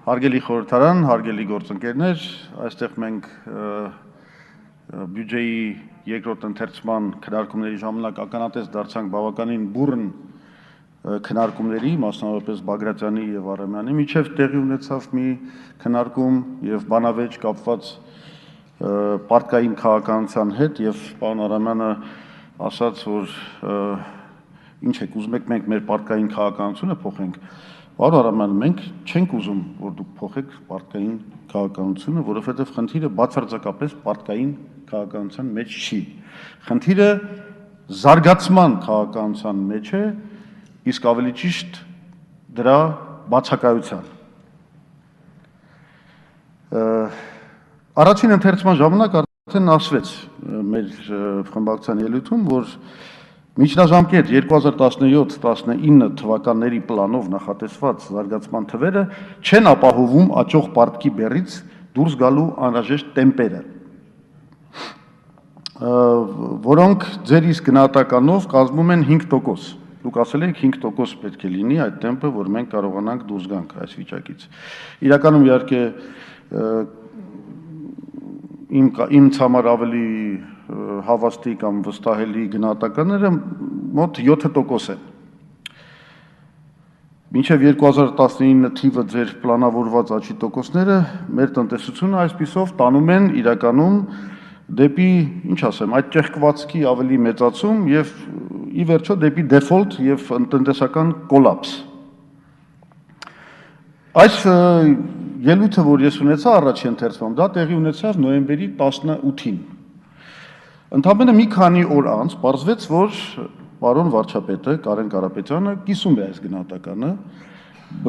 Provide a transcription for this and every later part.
Հարգելի խորհրդարան, հարգելի գործընկերներ, այստեղ մենք բյուջեի երկրորդ ընթերցման քննարկումների ժամանակ ականատես դարձանք բավականին բուռն քննարկումների, մասնավորապես Բագրատյանի եւ Արամյանի միջև տեղի ունեցավ մի քննարկում եւ բանավեճ կապված պարտքային քաղաքականության հետ եւ պարոն Արամյանը ասաց, որ ինչ եք ուզում եք մենք մեր պարտքային քաղաքականությունը փոխենք։ Պարոն Արամյան, մենք չենք ուզում, որ դուք փոխեք պարտքային քաղաքականությունը, որովհետև խնդիրը բացարձակապես պարտքային քաղաքականության մեջ չի։ Խնդիրը զարգացման քաղաքականության մեջ է, իսկ ավելի ճիշտ դրա բացակայության։ Առաջին ընթերցման ժամանակ արդեն ասվեց մեր խմբակցության ելույթում, որ միջնաժամկետ 2017-19 թվականների պլանով նախատեսված զարգացման թվերը չեն ապահովում աճող պարտքի բեռից դուրս գալու անհրաժեշտ տեմպերը, որոնք ձեր իսկ գնահատականով կազմում են 5%։ Դուք ասել եք 5% պետք է լինի այդ տեմպը, որ մենք կարողանանք դուրս գանք այս վիճակից։ Իրականում իհարկե ինձ համար ավելի հավաստի կամ վստահելի գնահատականները մոտ 7% են։ Մինչև 2019 թիվը ձեր պլանավորված աճի տոկոսները մեր տնտեսությունը այսպիսով տանում են իրականում դեպի, ինչ ասեմ, այդ ճեղքվածքի ավելի մեծացում եւ ի վերջո դեպի դեֆոլտ եւ տնտեսական կոլապս։ Այս ելույթը, որ ես ունեցա առաջին ընթերցման, դա տեղի ունեցավ նոյեմբերի 18-ին։ Ընդամենը մի քանի օր անց պարզվեց, որ պարոն վարչապետը Կարեն Կարապետյանը կիսում է այս գնահատականը,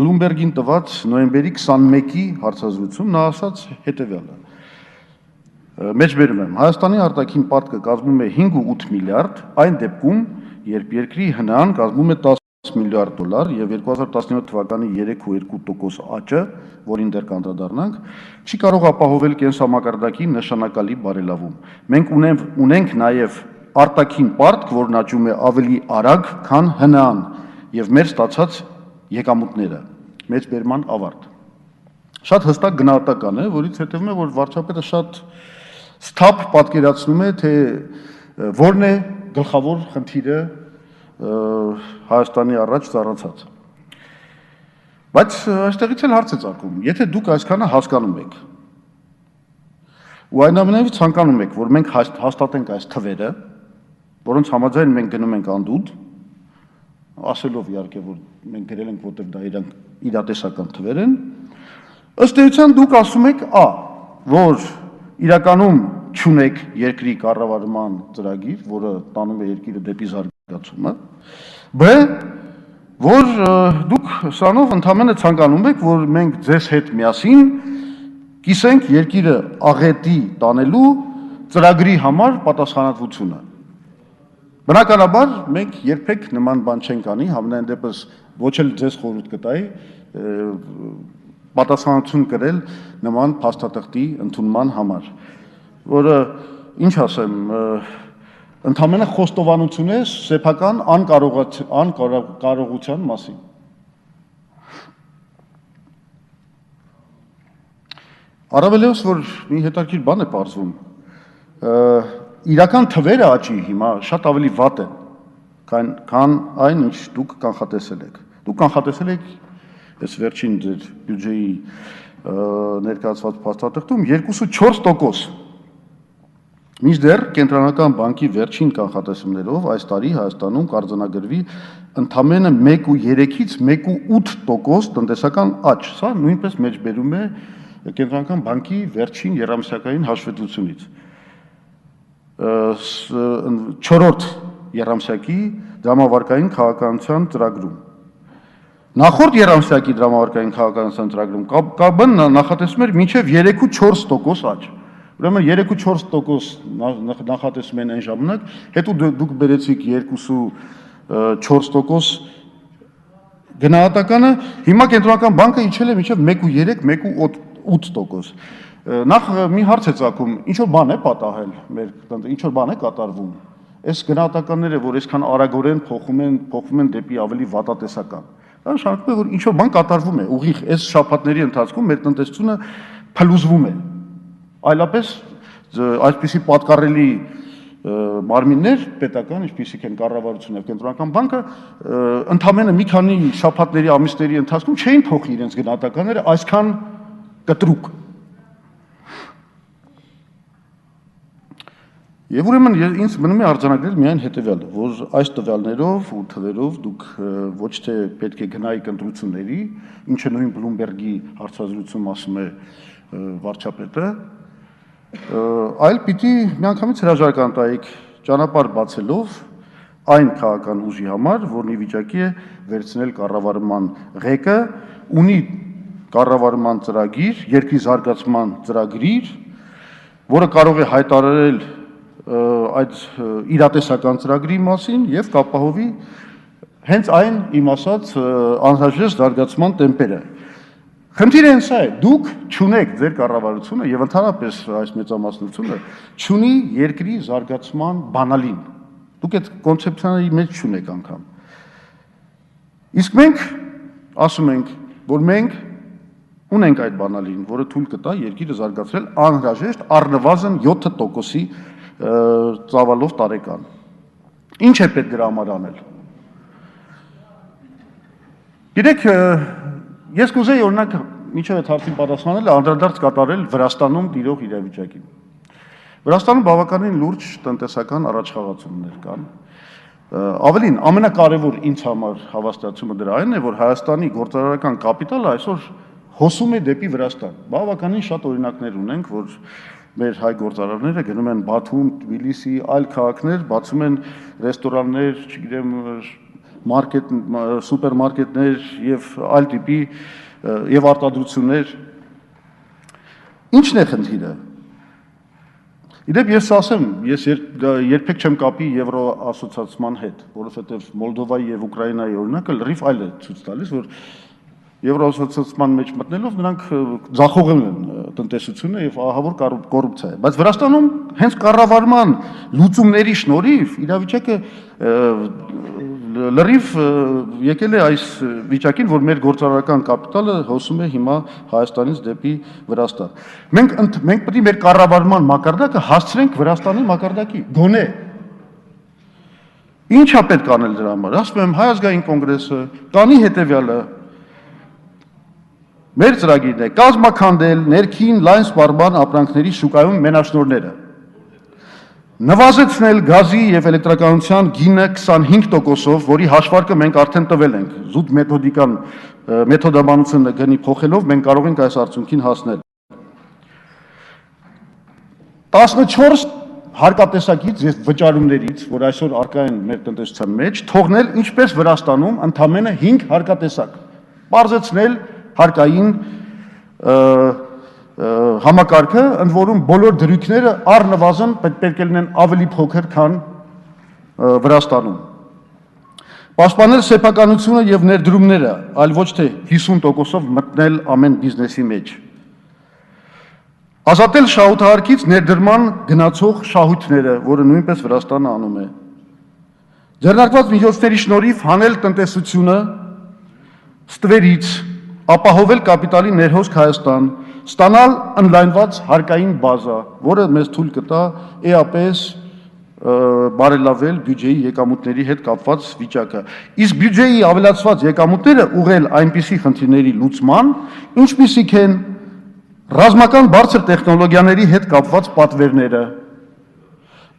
Բլումբերգին տված նոյեմբերի 21-ի հարցազրույցում նա ասաց հետևյալը. Մեջբերում եմ, Հայաստանի արտաքին պարտքը կազմում է 5.8 միլիարդ, այն դեպքում, երբ երկրի ՀՆԱ-ն կազմում է 10 միլիարդ դոլար եւ 2017 թվականի 3.2% աճը, որին դեռ կանդրադառնանք, չի կարող ապահովել կենսամակարդակի նշանակալի բարելավում։ Մենք ունենք նաեւ արտաքին պարտք, որն աճում է ավելի արագ, քան ՀՆԱ-ն եւ մեր ստացած եկամուտները։ Մեջբերման ավարտ։ Շատ հստակ գնահատական է, որից հետևում է, որ վարչապետը շատ սթափ պատկերացնում է, թե որն է գլխավոր խնդիրը Հայաստանի առաջ ծառացած։ Բայց այստեղից էլ հարց է ծագում, եթե դուք այսքանը հասկանում եք, ու այնուամենայնիվ ցանկանում եք, որ մենք հաստատենք այս թվերը, որոնց համաձայն մենք գնում ենք անդուտ, ասելով իհարկե, որ մենք գրել ենք, որտեղ դա իրատեսական թվեր են, ըստ էության դուք ասում եք A, որ իրականում չունեք երկրի կառավարման ծրագիր, որը տանում է երկիրը դեպի զարգացումը, B, որ դուք սրանով ընդամենը ցանկանում եք, որ մենք ձեզ հետ միասին կիսենք երկիրը աղետի տանելու ծրագրի համար պատասխանատվությունը։ Բնականաբար մենք երբեք նման բան չենք անի, համենայն դեպս ոչ էլ ձեզ խորհուրդ կտայի պատասխանատվություն կրել նման փաստաթղթի ընդունման համար, որը ինչ ասեմ, ընդամենը խոստովանություն է սեփական անկարողության մասին։ Առավելևս, որ մի հետաքրքիր բան է պարզվում, իրական թվերը աճի հիմա շատ ավելի վատ են, քան այն, ինչ դուք կանխատեսել եք։ Դուք կանխատեսել եք այս վերջին ձեր բյուջեի ներկայացված փաստաթղթում 2.4%։ Մինչդեռ Կենտրոնական բանկի վերջին կանխատեսումներով այս տարի Հայաստանում կարձանագրվի ընդամենը 1.3-ից 1.8% տնտեսական աճ։ Սա նույնպես մեջբերում է Կենտրոնական բանկի վերջին եռամսյակային հաշվետվությունից։ 4-րդ եռամսյակի դրամավարկային քաղաքականության ծրագրում։ Նախորդ եռամսյակի դրամավարկային քաղաքականության ծրագրում ԿԲ-ն նախատեսում էր մինչև 3.4% աճ։ Ուրեմն 3.4% նախատեսում են այն ժամանակ, հետո դուք բերեցիք 2.4% գնահատականը, հիմա Կենտրոնական բանկը իջել է մինչև 1.3-1.8%։ Նախ մի հարց է ծագում, ինչ որ բան է պատահել, ինչ որ բան է կատարվում։ Այս գնահատականները, որ այսքան արագորեն փոխվում են դեպի ավելի վատատեսական։ Նշանակում է, որ ինչ-որ բան կատարվում է, ուղիղ այս շաբաթների ընթացքում մեր տնտեսությունը փլուզվում է։ Այլապես այսպիսի պատկառելի մարմիններ պետական, ինչպիսիք են կառավարությունը եւ կենտրոնական բանկը, ընդամենը մի քանի շաբաթների, ամիսների ընթացքում չէին փոխի իրենց գնահատականները այսքան կտրուկ։ Եվ ուրեմն ինձ մնում է արձանագրել միայն հետևյալը, որ այս տվյալներով ու թվերով դուք ոչ թե պետք է գնայիք ընտրությունների, ինչը նույն Բլումբերգի հարցազրույցում ասում է վարչապետը, այլ պիտի միանգամից հրաժարական տայիք ճանապարհ բացելով այն քաղաքական ուժի համար, որն ի վիճակի է վերցնել կառավարման ղեկը, ունի կառավարման ծրագիր, երկրի զարգացման ծրագիր, որը կարող է հայտարարել այդ իրատեսական ծրագրի մասին եւ կապահովի հենց այն իմ ասած անհրաժեշտ զարգացման տեմպերը։ Խնդիրը հենց է, դուք չունեք ձեր կառավարությունը եւ ընդհանրապես այս մեծամասնությունը չունի երկրի զարգացման բանալին։ Դուք այդ կոնցեպցիաների մեջ չունեք անգամ։ Իսկ մենք ասում ենք, որ մենք ունենք այդ բանալին, որը թույլ կտա երկիրը զարգացնել անհրաժեշտ առնվազն 7%-ի ծավալով տարեկան։ Ինչ է պետք դրա համար անել։ Գիտեք, ես կուզեի օրինակ մինչև այդ հարցին պատասխանել անդրադարձ կատարել Վրաստանում տիրող իրավիճակին։ Վրաստանում բավականին լուրջ տնտեսական առաջխաղացումներ կան։ Ավելին, ամենակարևոր ինձ համար հավաստիացումը դրա այն է, որ Հայաստանի գործարարական կապիտալը այսօր հոսում է դեպի Վրաստան։ Բավականին շատ օրինակներ ունենք, որ մեր հայ գործարարները գնում են Բաթում, Թբիլիսի, այլ քաղաքներ, բացում են ռեստորաններ, չգիտեմ, մարքետ, սուպերմարկետներ եւ այլ տիպի եւ արտադրություններ։ Ինչն է խնդիրը։ Իդեպ ես ասեմ, ես երբեք չեմ կապի Եվրո ասոցիացիան հետ, որովհետեւ Մոլդովայի եւ Ուկրաինայի օրինակը լրիվ այլ է ցույց տալիս, որ Եվրոասոցիացիան մեջ մտնելով նրանք ձախողել են տնտեսությունը եւ ահավոր կոռուպցիա է։ Բայց Վրաստանում հենց կառավարման լուծումների շնորհիվ իրավիճակը լրիվ եկել է այս վիճակին, որ մեր գործարարական կապիտալը հոսում է հիմա Հայաստանից դեպի Վրաստան։ Մենք պետք է մեր կառավարման մակարդակը հասցնենք Վրաստանի մակարդակի, գոնե։ Ինչա պետք անել դրա համար։ Ասում եմ, Հայ ազգային կոնգրեսը կանի հետեւյալը Մեր ծրագիրն է կազմաքանդել ներքին լայն սպառման ապրանքների շուկայում մենաշնորհները, նվազեցնել գազի եւ էլեկտրականության գինը 25%-ով, որի հաշվարկը մենք արդեն տվել ենք, զուտ մեթոդաբանությունը գնի փոխելով մենք կարող ենք այս արդյունքին հասնել։ 14 հարկատեսակից եւ վճարումներից, որ այսօր արկա են մեր տնտեսության մեջ, թողնել ինչպես Վրաստանում ընդամենը 5 հարկատեսակ, բարձրացնել հարկային համակարգը, ընդ որում բոլոր դրույքները առնվազն պետք է լինեն ավելի փոքր, քան Վրաստանում։ Պաշտպանել սեփականությունը եւ ներդրումները, այլ ոչ թե 50%-ով մտնել ամեն բիզնեսի մեջ։ Ազատել շահութահարքից ներդրման գնացող շահույթները, որը նույնպես Վրաստանը անում է։ Ձեռնարկված միջոցների շնորհիվ հանել տնտեսությունը ստվերից, ապահովել կապիտալի ներհոսք Հայաստան, ստանալ ընդլայնված հարկային բազա, որը մեզ թույլ կտա էապես բարելավել բյուջեի եկամուտների հետ կապված վիճակը։ Իսկ բյուջեի ավելացված եկամուտները ուղղել այնպիսի խնդիրների լուծման, ինչպիսիք են ռազմական բարձր տեխնոլոգիաների հետ կապված պատվերները,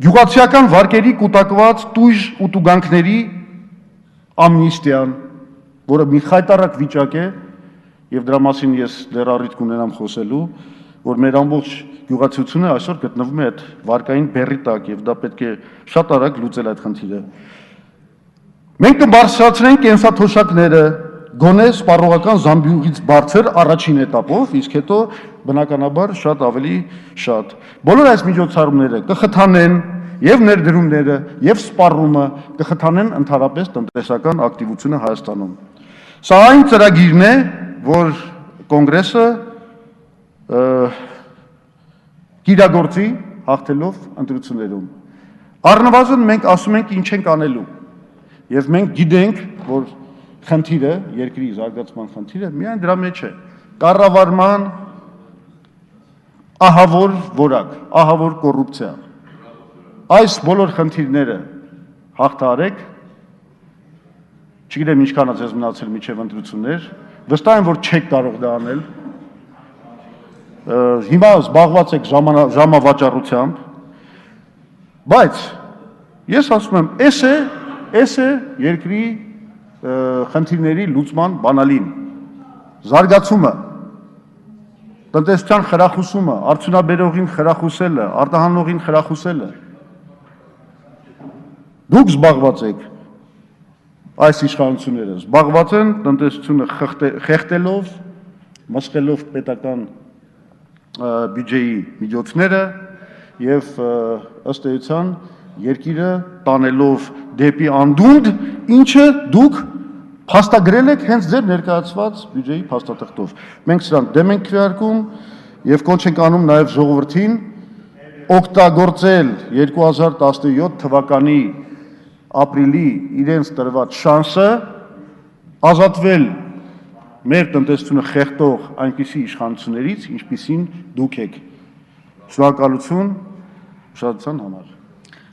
գյուղացիական վարկերի կուտակված տույժ ու տուգանքների ամնիստիան, որը մի խայտառակ վիճակ է, եւ դրա մասին ես դեռ առիթ կունենամ խոսելու, որ մեր ամբողջ գյուղացիությունը այսօր գտնվում է այդ վարկային բեռի տակ եւ դա պետք է շատ արագ լուծել այդ խնդիրը։ Մենք կբարձրացնենք կենսաթոշակները գոնե սպառողական զամբյուղից բարձր առաջին этаպով, իսկ հետո բնականաբար շատ ավելի շատ։ Բոլոր այս միջոցառումները կխթանեն եւ ներդրումները եւ սպառումը, կխթանեն ընդհանրապես տնտեսական ակտիվությունը Հայաստանում։ Սա այն ծրագիրն է, որ կոնգրեսը կիրագործի հաղթելով ընտրություններում։ Առնվազն մենք ասում ենք ինչ ենք անելու։ Եվ մենք գիտենք, որ խնդիրը, երկրի զարգացման խնդիրը միայն դրա մեջ է։ Կառավարման ահավոր որակ, ահավոր կոռուպցիա։ Այս բոլոր խնդիրները հաղթահարեք, չգիտեմ ինչքան է ձեզ մնացել մինչև ընտրություններ, վստահ եմ, որ չեք կարող դա անել։ Հիմա զբաղված եք ժամավաճառությամբ, բայց ես ասում եմ, էս է երկրի խնդիրների լուծման բանալին, զարգացումը, տնտեսության խրախուսումը, արդյունաբերողին խրախուսելը, արտահանողին խրախուսելը։ Դուք զբաղված եք այս իշխանությունները, զբաղված են տնտեսությունը խեղդելով, մսխելով պետական բյուջեի միջոցները եւ ըստ էության երկիրը տանելով դեպի անդունդ, ինչը դուք փաստագրել եք հենց ձեր ներկայացված բյուջեի փաստաթղթով։ Մենք սրան դեմ ենք քվեարկում եւ կոչ ենք անում նաեւ ժողովրդին օգտագործել 2017 թվականի ապրիլի իրենց տրված շանսը ազատվել մեր տնտեսությունը խեղդող այնպիսի իշխանություններից, ինչպիսին դուք եք։ Շնորհակալություն ուշադրության համար։